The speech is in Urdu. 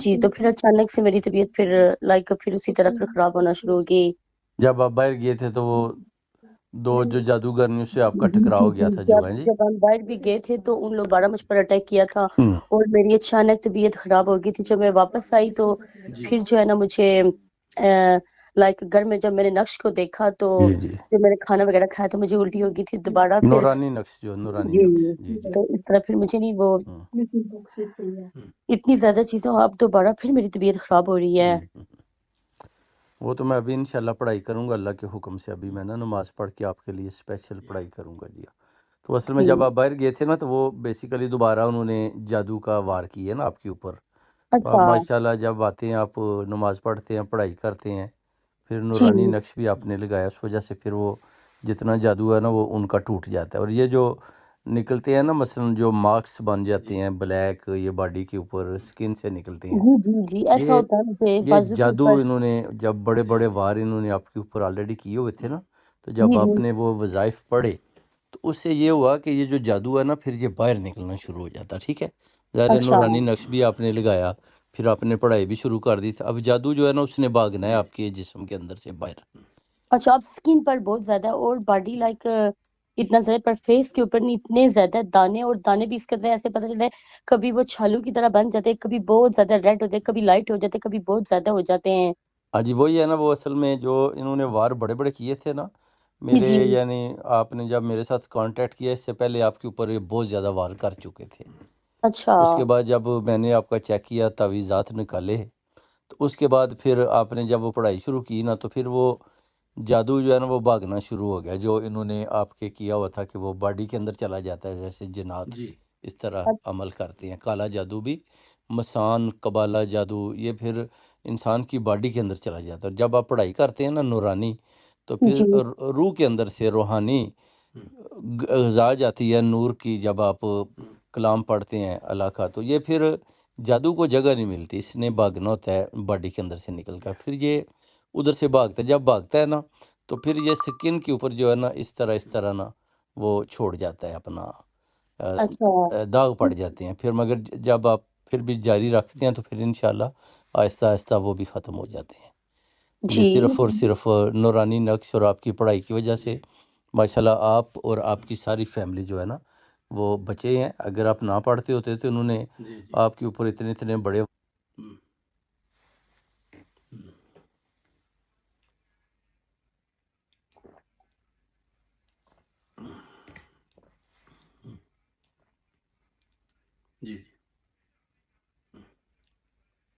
جی تو پھر اچانک سے میری طبیعت پھر اسی طرح پھر خراب ہونا شروع ہو گئی. جب آپ باہر گئے تھے تو وہ دو جو جادوگرنیوں سے آپ کا جی ٹکراؤ ہو گیا تھا جو ہے جی. جب ہم باہر بھی گئے تھے تو ان لوگ 12 مجھ پر اٹیک کیا تھا ہم، اور میری اچانک طبیعت خراب ہو گئی تھی. جب میں واپس آئی تو جی پھر جو ہے نا مجھے لائک گھر میں جب میں نے نقش کو دیکھا تو جی جی جب میں نے کھانا وغیرہ کھایا تو مجھے الٹی ہو گئی تھی دوبارہ پھر. نورانی نقش جو نورانی جی نقش جی جی. تو اس طرح پھر مجھے نہیں وہ ہم، اتنی زیادہ چیزیں اب دوبارہ پھر میری طبیعت خراب ہو رہی ہے. ہم. وہ تو میں ابھی انشاءاللہ پڑھائی کروں گا اللہ کے حکم سے. ابھی میں نا نماز پڑھ کے آپ کے لیے اسپیشل پڑھائی کروں گا جی. تو اصل میں جی جب آپ باہر گئے تھے نا تو وہ بیسیکلی دوبارہ انہوں نے جادو کا وار کیا ہے نا آپ کے اوپر. تو آپ اچھا. ماشاءاللہ جب آتے ہیں آپ نماز پڑھتے ہیں پڑھائی کرتے ہیں پھر جی نورانی نقش بھی آپ نے لگایا اس وجہ سے پھر وہ جتنا جادو ہے نا وہ ان کا ٹوٹ جاتا ہے. اور یہ جو نکلتے ہیں نا مثلا جو مارکس بن جاتے ہیں بلیک یہ باڈی کے اوپر سکن سے نکلتے ہیں جی جی جی ایسا یہ ہوتا ہے مجھے یہ بازو کے جادو اوپر. انہوں نے جب بڑے بڑے وار انہوں نے آپ کے اوپر آلریڈی کیے ہوئے تھے نا تو جی جب جی آپ نے وہ وظائف پڑھے تو اس سے یہ ہوا کہ یہ جو جادو ہے نا پھر یہ باہر نکلنا شروع ہو جاتا. ٹھیک ہے ظاہر ہے اچھا نورانی نقش بھی آپ نے لگایا پھر آپ نے پڑھائی بھی شروع کر دی. اب جادو جو ہے نا اس نے بھاگنا ہے آپ کے جسم کے اندر سے باہر. اچھا. اب اسکن پر بہت زیادہ اور باڈی لائک اتنا زیادہ پر فیس کے اوپر نہیں اتنے زیادہ دانے اور دانے بھی اس کے اندر ایسے پتہ چلتا ہے کبھی وہ چھالو کی طرح بن جاتے ہیں کبھی بہت زیادہ ریڈ ہوتے ہیں کبھی لائٹ ہو جاتے ہیں کبھی بہت زیادہ ہو جاتے ہیں. ہاں جی وہی ہے نا وہ اصل میں جو انہوں نے وار بڑے بڑے کیے تھے نا جی میرے جی یعنی آپ نے جب میرے ساتھ کانٹیکٹ کیا اس سے پہلے آپ کے اوپر یہ بہت زیادہ وار کر چکے تھے. اچھا اس کے بعد جب میں نے آپ کا چیک کیا تعویذات نکالے تو اس کے بعد پھر آپ نے جب وہ پڑھائی شروع کی نا تو پھر وہ جادو جو ہے نا وہ بھاگنا شروع ہو گیا جو انہوں نے آپ کے کیا ہوا تھا کہ وہ باڈی کے اندر چلا جاتا ہے جیسے جنات جی اس طرح عمل کرتے ہیں. کالا جادو بھی مسان قبالہ جادو یہ پھر انسان کی باڈی کے اندر چلا جاتا ہے. جب آپ پڑھائی کرتے ہیں نا نورانی تو پھر جی روح کے اندر سے روحانی غذا جاتی ہے نور کی. جب آپ کلام پڑھتے ہیں اللہ کا تو یہ پھر جادو کو جگہ نہیں ملتی اس نے بھاگنا ہوتا ہے باڈی کے اندر سے نکل کر. پھر یہ ادھر سے بھاگتا ہے جب بھاگتا ہے نا تو پھر یہ سکن کے اوپر جو ہے نا اس طرح نا وہ چھوڑ جاتا ہے اپنا اچھا داغ پڑ جاتے ہیں. پھر مگر جب آپ پھر بھی جاری رکھتے ہیں تو پھر انشاءاللہ آہستہ آہستہ وہ بھی ختم ہو جاتے ہیں. یہ جی صرف اور صرف نورانی نقش اور آپ کی پڑھائی کی وجہ سے ماشاءاللہ آپ اور آپ کی ساری فیملی جو ہے نا وہ بچے ہیں. اگر آپ نہ پڑھتے ہوتے تو انہوں نے آپ کے اوپر اتنے بڑے